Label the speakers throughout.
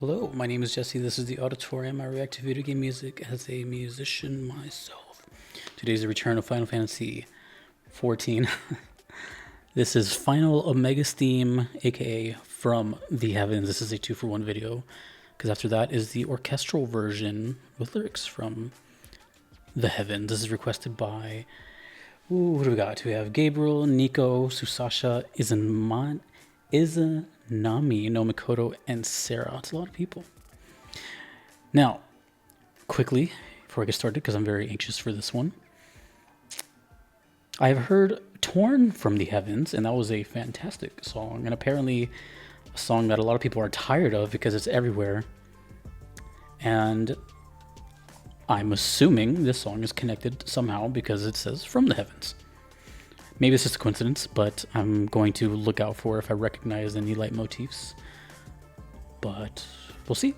Speaker 1: Hello, my name is Jesse. This is the Auditorium. I react to video game music as a musician myself. Today's the return of Final Fantasy XIV. This is Final Omega's theme, aka From the Heavens. This is a 2-for-1 video, because after that is the orchestral version with lyrics from the Heavens. This is requested by, what do we got? We have Gabriel, Niko, sSasha, Izanami, no Mikoto, and Sarah. It's a lot of people. Now, quickly, before I get started, because I'm very anxious for this one, I've heard Torn from the Heavens, and that was a fantastic song, and apparently a song that a lot of people are tired of because it's everywhere. And I'm assuming this song is connected somehow because it says From the Heavens. Maybe it's just a coincidence, but I'm going to look out for if I recognize any leitmotifs. But we'll see.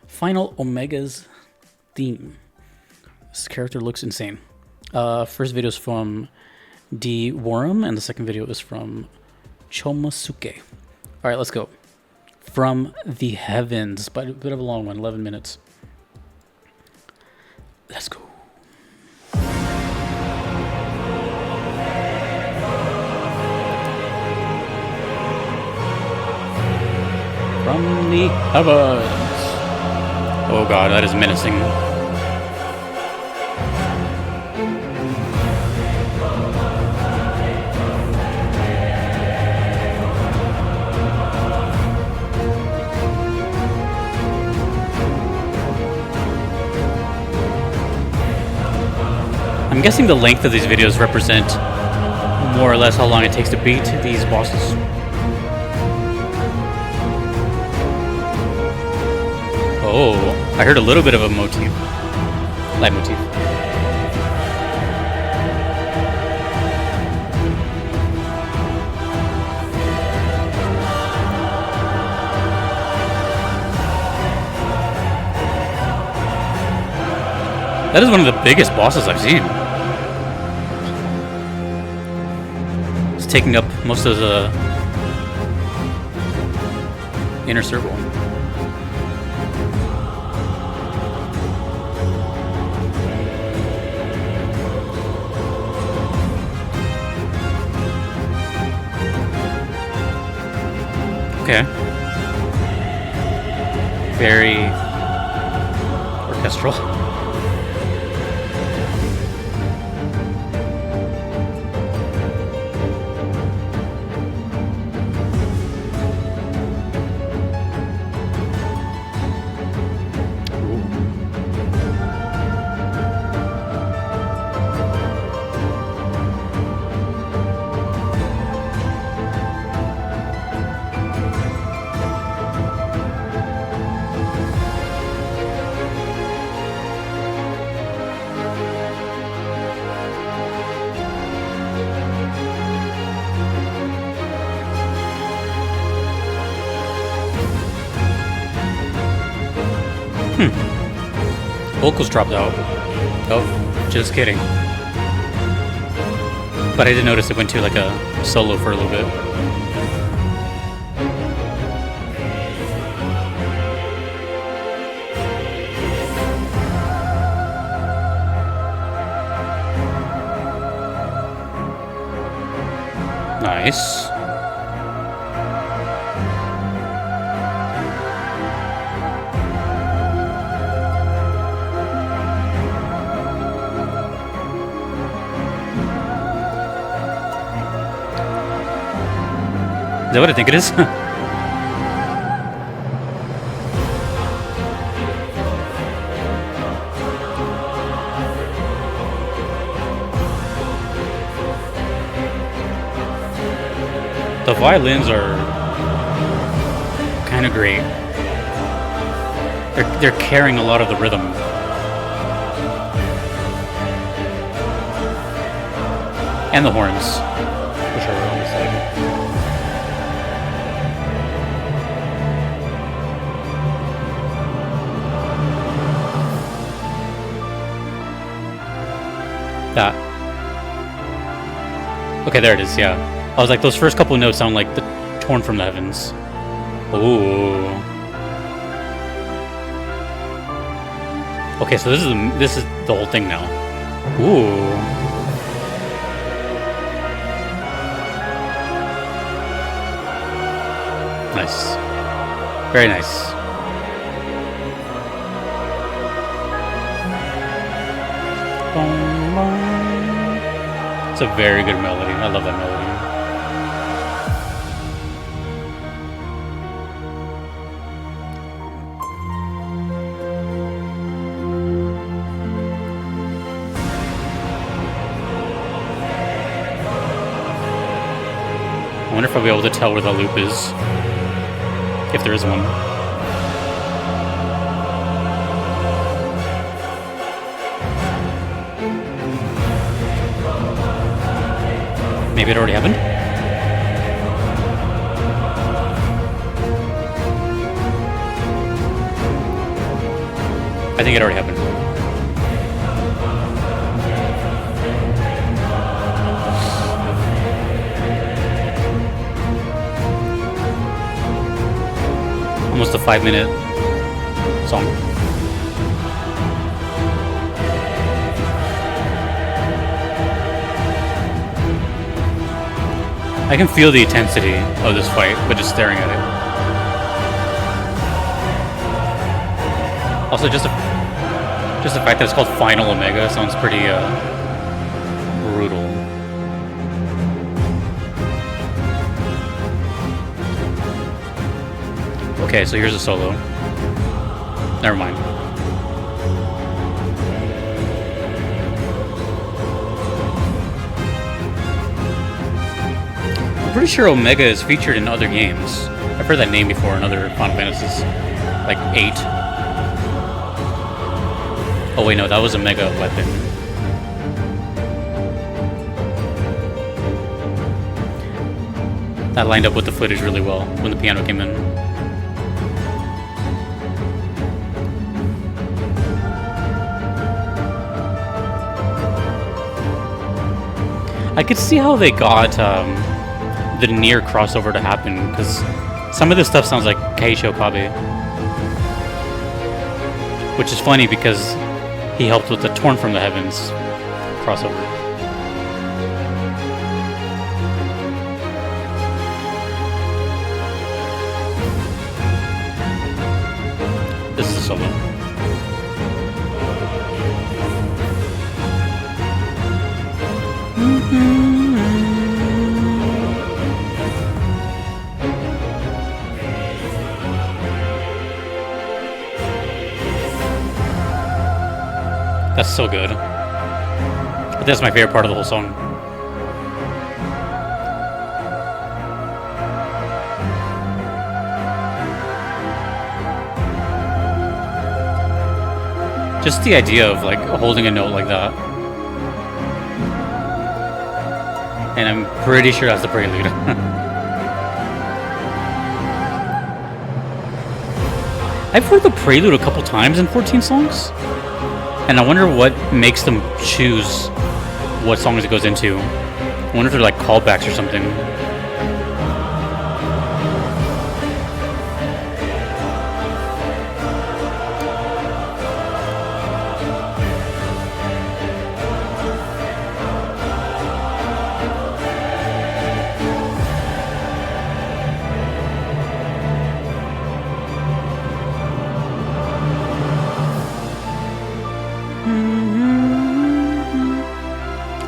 Speaker 1: Final Omega's theme. This character looks insane. First video is from D. Warham, and the second video is from Chomasuke. All right, let's go. From the Heavens, but a bit of a long one, 11 minutes. Let's go. From the Heavens. Oh god, that is menacing. I'm guessing the length of these videos represent more or less how long it takes to beat these bosses. Oh, I heard a little bit of a motif. Leitmotif. That is one of the biggest bosses I've seen. It's taking up most of the inner circle. Okay. Very orchestral. Vocals dropped out. Oh, just kidding. But I did notice it went to like a solo for a little bit. Nice. Is that what I think it is? The violins are kind of great. They're carrying a lot of the rhythm. And the horns, which are on the side. That. Okay, there it is, yeah. I was like, those first couple of notes sound like the Torn from the Heavens. Ooh. Okay, so this is the whole thing now. Ooh. Nice. Very nice. It's a very good melody. I love that melody. I wonder if I'll be able to tell where the loop is. If there is one. Maybe it already happened? I think it already happened. Almost a 5-minute song. I can feel the intensity of this fight, but just staring at it. Also, just the fact that it's called Final Omega sounds pretty brutal. Okay, so here's a solo. Never mind. I'm pretty sure Omega is featured in other games. I've heard that name before in other Final Fantasies. Like 8. Oh wait, no, that was a Mega weapon. That lined up with the footage really well when the piano came in. I could see how they got the near crossover to happen, because some of this stuff sounds like Keisho Kabe. Which is funny because he helped with the Torn from the Heavens crossover. This is a solo. That's so good. But that's my favorite part of the whole song. Just the idea of like holding a note like that. And I'm pretty sure that's the prelude. I've heard the prelude a couple times in 14 songs. And I wonder what makes them choose what songs it goes into. I wonder if they're like callbacks or something.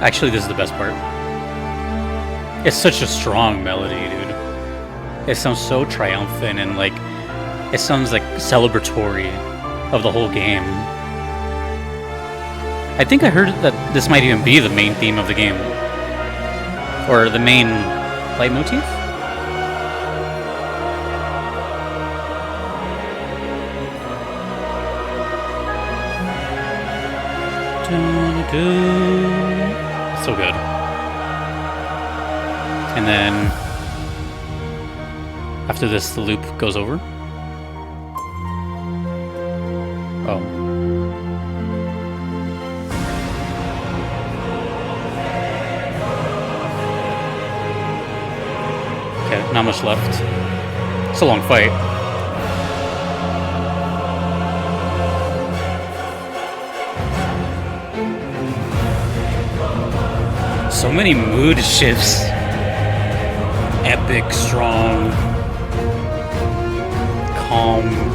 Speaker 1: Actually, this is the best part. It's such a strong melody, dude. It sounds so triumphant and like it sounds like celebratory of the whole game. I think I heard that this might even be the main theme of the game. Or the main leitmotif? So good. And then after this, the loop goes over. Oh. Okay, not much left. It's a long fight. So many mood shifts. Epic, strong, calm.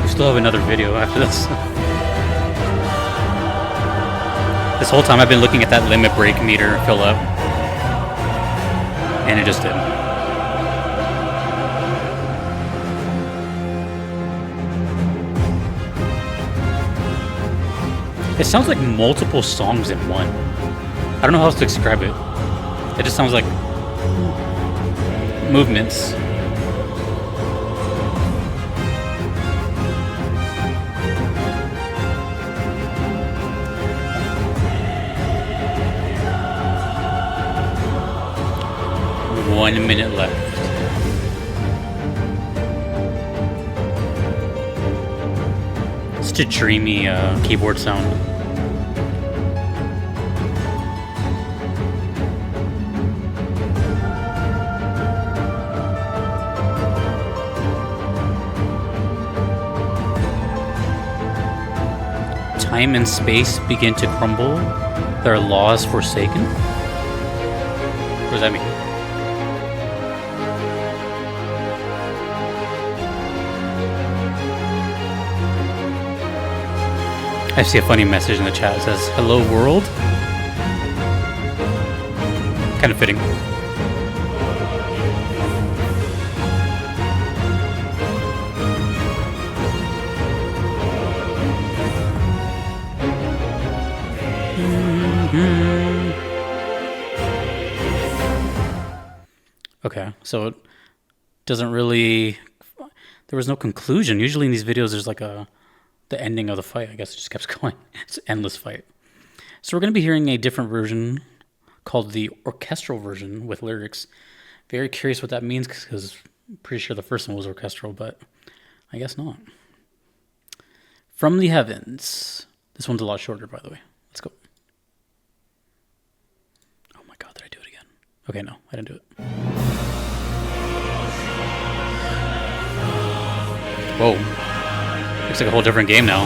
Speaker 1: Still have another video after this. This whole time I've been looking at that limit break meter fill up, and it just didn't. It sounds like multiple songs in one. I don't know how else to describe it. It just sounds like movements. One minute left. Such a dreamy keyboard sound. Time and space begin to crumble. There are laws forsaken. What does that mean? I see a funny message in the chat. It says, "Hello world." Kind of fitting. Okay, so it doesn't really... There was no conclusion. Usually in these videos there's like the ending of the fight. I guess it just kept going. It's an endless fight. So we're going to be hearing a different version called the orchestral version with lyrics. Very curious what that means because I'm pretty sure the first one was orchestral, but I guess not. From the Heavens. This one's a lot shorter, by the way. Let's go. Oh my god, did I do it again? Okay, no, I didn't do it. Whoa. Looks like a whole different game now.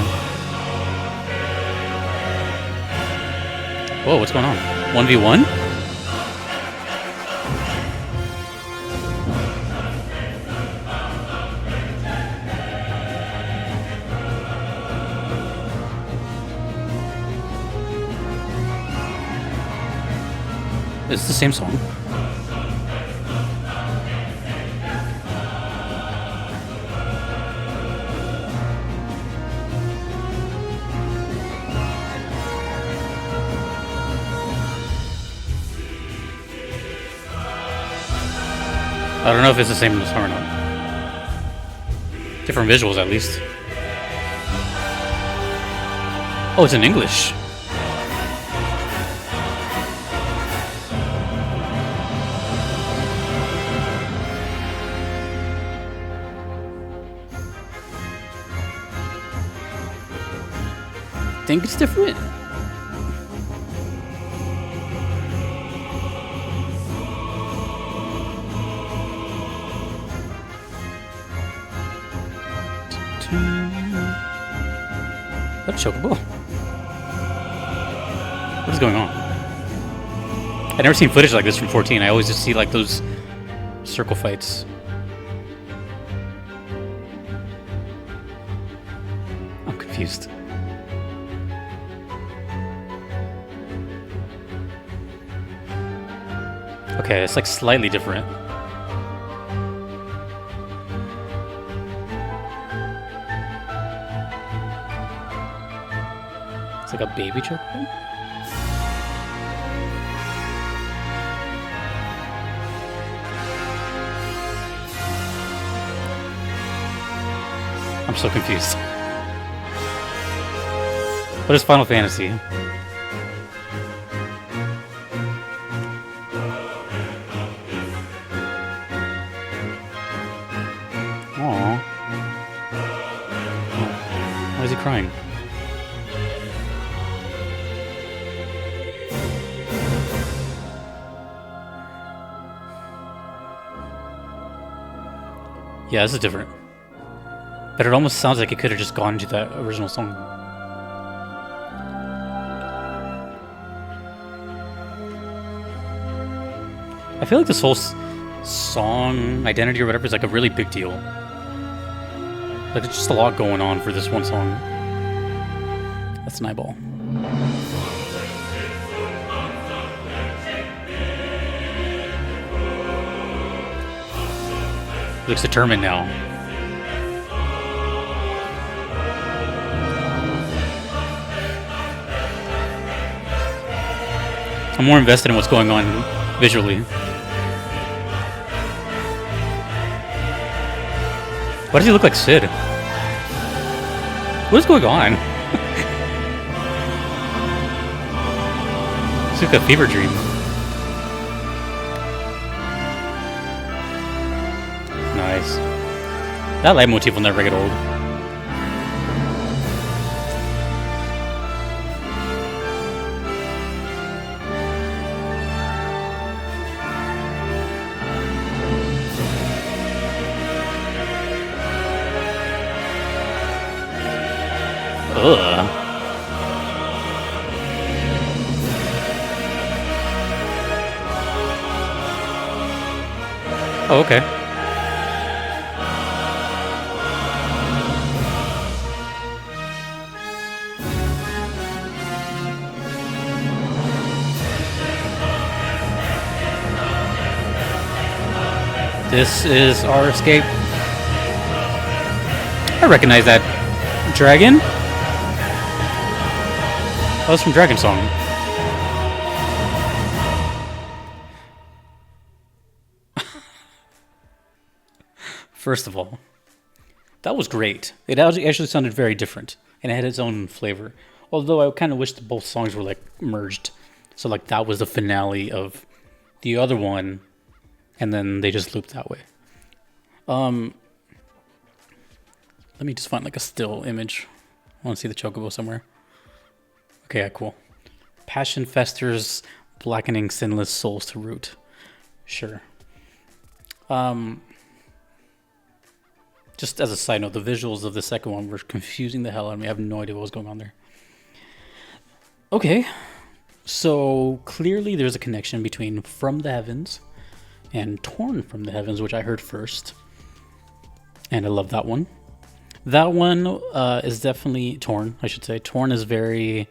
Speaker 1: Whoa, what's going on? 1v1? It's the same song. I don't know if it's the same as or not. Different visuals, at least. Oh, it's in English. I think it's different. What chocobo? What is going on? I've never seen footage like this from 14. I always just see like those circle fights. I'm confused. Okay, it's like slightly different. It's like a baby chocobo? I'm so confused. What is Final Fantasy? Aww. is he crying? Yeah, this is different. But it almost sounds like it could have just gone to that original song. I feel like this whole song identity or whatever is like a really big deal. Like, there's just a lot going on for this one song. That's an eyeball. Looks determined now. I'm more invested in what's going on visually. Why does he look like Sid? What is going on? It's like a fever dream. Nice. That leitmotif will never get old. Ugh. Oh, okay. This is our escape. I recognize that dragon. Oh, that's from Dragon Song. First of all, that was great. It actually sounded very different, and it had its own flavor. Although I kind of wish that both songs were like merged, so like that was the finale of the other one, and then they just looped that way. Let me just find like a still image. I want to see the chocobo somewhere. Okay, yeah, cool. Passion festers, blackening sinless souls to root. Sure. Just as a side note, the visuals of the second one were confusing the hell out of me. I have no idea what was going on there. Okay, so clearly there's a connection between From the Heavens and Torn from the Heavens, which I heard first. And I love that one. That one is definitely Torn, I should say. Torn is very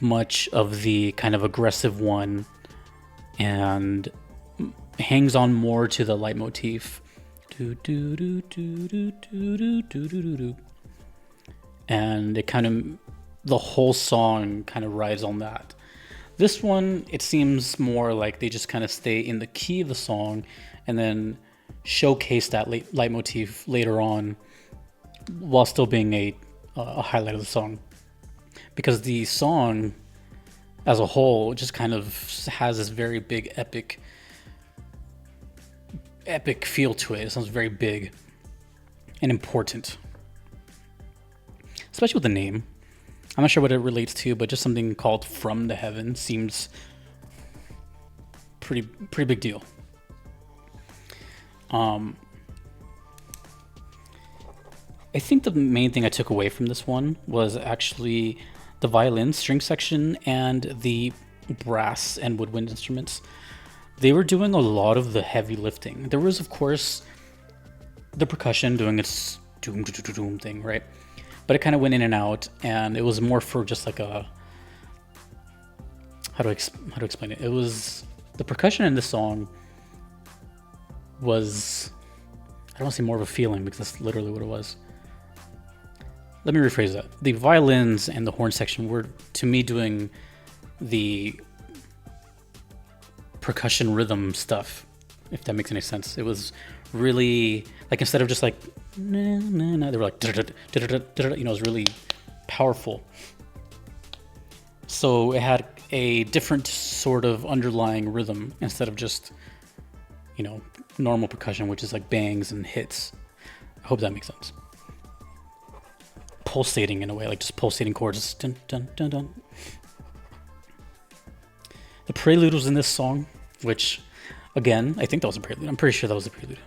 Speaker 1: much of the kind of aggressive one and hangs on more to the leitmotif. And it kind of, the whole song kind of rides on that. This one, it seems more like they just kind of stay in the key of the song and then showcase that leitmotif later on while still being a highlight of the song. Because the song as a whole just kind of has this very big epic feel to it. It sounds very big and important, especially with the name. I'm not sure what it relates to, but just something called From the Heaven seems pretty big deal. I think the main thing I took away from this one was actually the violin string section and the brass and woodwind instruments. They were doing a lot of the heavy lifting. There was, of course, the percussion doing its doom thing, right? But it kind of went in and out, and it was more for just like a how to explain it. It was the percussion in this song was, I don't want to say more of a feeling because that's literally what it was. Let me rephrase that. The violins and the horn section were, to me, doing the percussion rhythm stuff, if that makes any sense. It was really, like, instead of just like, nah, nah, nah, they were like, it was really powerful. So it had a different sort of underlying rhythm instead of just, normal percussion, which is like bangs and hits. I hope that makes sense. pulsating in a way, like just pulsating chords. Dun, dun, dun, dun. The prelude was in this song, which, again, I think that was a prelude. I'm pretty sure that was a prelude.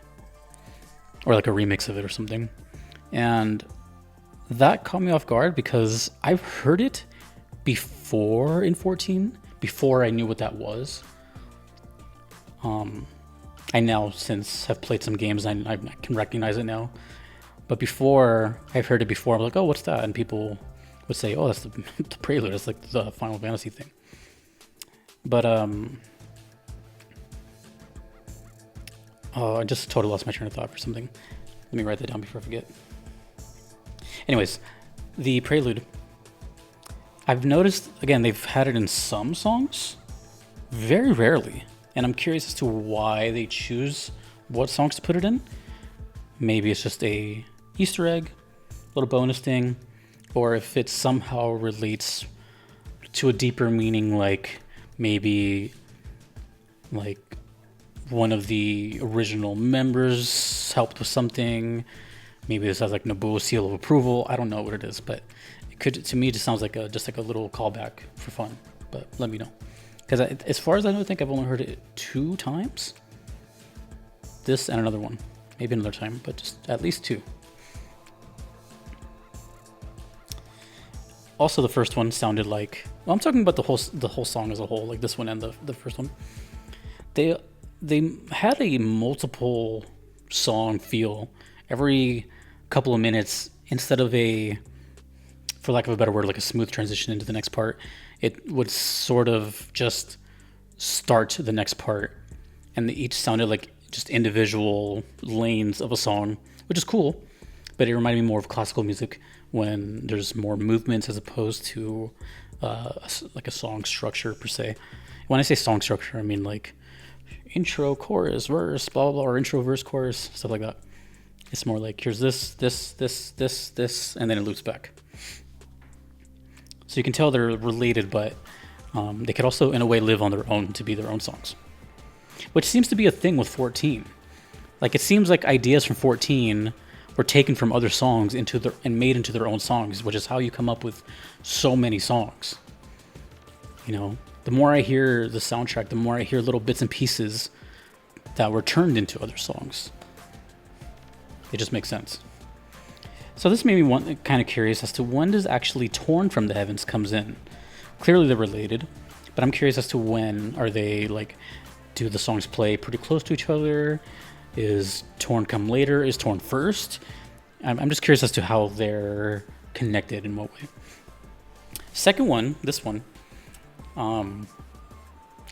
Speaker 1: Or like a remix of it or something. And that caught me off guard because I've heard it before in 14, before I knew what that was. I now since have played some games, I can recognize it now. But before, I've heard it before, I'm like, oh, what's that? And people would say, oh, that's the prelude. It's like the Final Fantasy thing. But, oh, I just totally lost my train of thought for something. Let me write that down before I forget. Anyways, the prelude. I've noticed, again, they've had it in some songs, very rarely. And I'm curious as to why they choose what songs to put it in. Maybe it's just a Easter egg, little bonus thing, or if it somehow relates to a deeper meaning, like maybe like one of the original members helped with something. Maybe this has like Nobuo's seal of approval. I don't know what it is, but it could, to me, it just sounds like just like a little callback for fun. But let me know, because as far as I know, I think I've only heard it 2 times. This and another one, maybe another time, but just at least 2. Also, the first one sounded like, well, I'm talking about the whole song as a whole, like this one and the first one. They had a multiple song feel. Every couple of minutes, instead of a, for lack of a better word, like a smooth transition into the next part, it would sort of just start the next part, and they each sounded like just individual lanes of a song, which is cool, but it reminded me more of classical music when there's more movements as opposed to like a song structure per se. When I say song structure, I mean like intro, chorus, verse, blah, blah, blah, or intro, verse, chorus, stuff like that. It's more like here's this, and then it loops back. So you can tell they're related, but they could also, in a way, live on their own to be their own songs, which seems to be a thing with 14. Like, it seems like ideas from 14 were taken from other songs and made into their own songs, which is how you come up with so many songs. You know, the more I hear the soundtrack, the more I hear little bits and pieces that were turned into other songs. It just makes sense. So this made me kind of curious as to when does actually Torn from the Heavens comes in. Clearly they're related, but I'm curious as to when are they, like, do the songs play pretty close to each other? Is Torn come later? Is Torn first? I'm just curious as to how they're connected in what way. Second one, this one,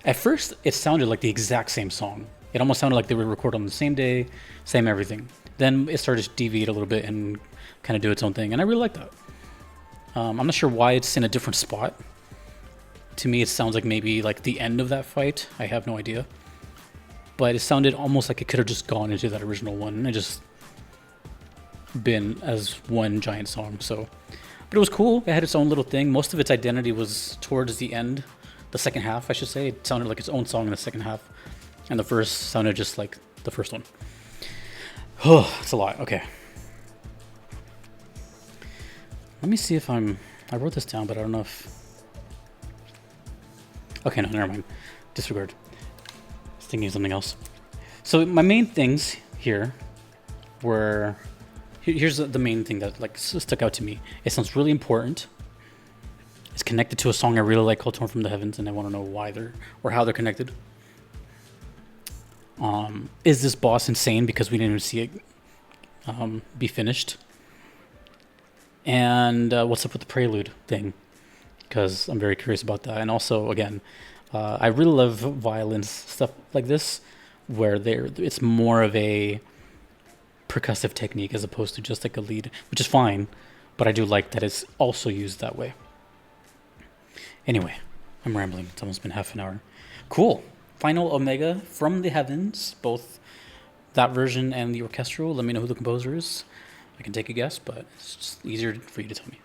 Speaker 1: at first it sounded like the exact same song. It almost sounded like they were recorded on the same day, same everything. Then it started to deviate a little bit and kind of do its own thing, and I really like that. I'm not sure why it's in a different spot. To me, it sounds like maybe like the end of that fight. I have no idea. But it sounded almost like it could have just gone into that original one and just been as one giant song. So, but it was cool. It had its own little thing. Most of its identity was towards the end, the second half, I should say. It sounded like its own song in the second half, and the verse sounded just like the first one. Oh, it's a lot. Okay. Let me see if I wrote this down, but I don't know if... Okay, no, never mind. Disregard. I was thinking of something else. So my main things here were... Here's the main thing that like stuck out to me. It sounds really important. It's connected to a song I really like called Torn from the Heavens, and I want to know why they're... or how they're connected. Is this boss insane because we didn't even see it be finished? And what's up with the prelude thing? Because I'm very curious about that. And also, again, I really love violence stuff like this, where it's more of a percussive technique as opposed to just like a lead, which is fine, but I do like that it's also used that way. Anyway, I'm rambling. It's almost been half an hour. Cool. Final Omega from the Heavens, both that version and the orchestral. Let me know who the composer is. I can take a guess, but it's just easier for you to tell me.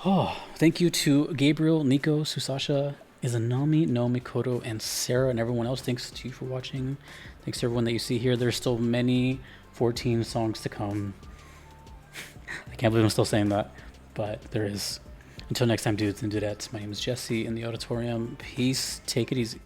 Speaker 1: Oh, thank you to Gabriel, Niko, sSasha, Izanami, No, Mikoto, and Sarah, and everyone else. Thanks to you for watching. Thanks to everyone that you see here. There's still many 14 songs to come. I can't can't believe I'm still saying that, but there is. Until next time, dudes and dudettes, my name is Jesse in the auditorium. Peace. Take it easy.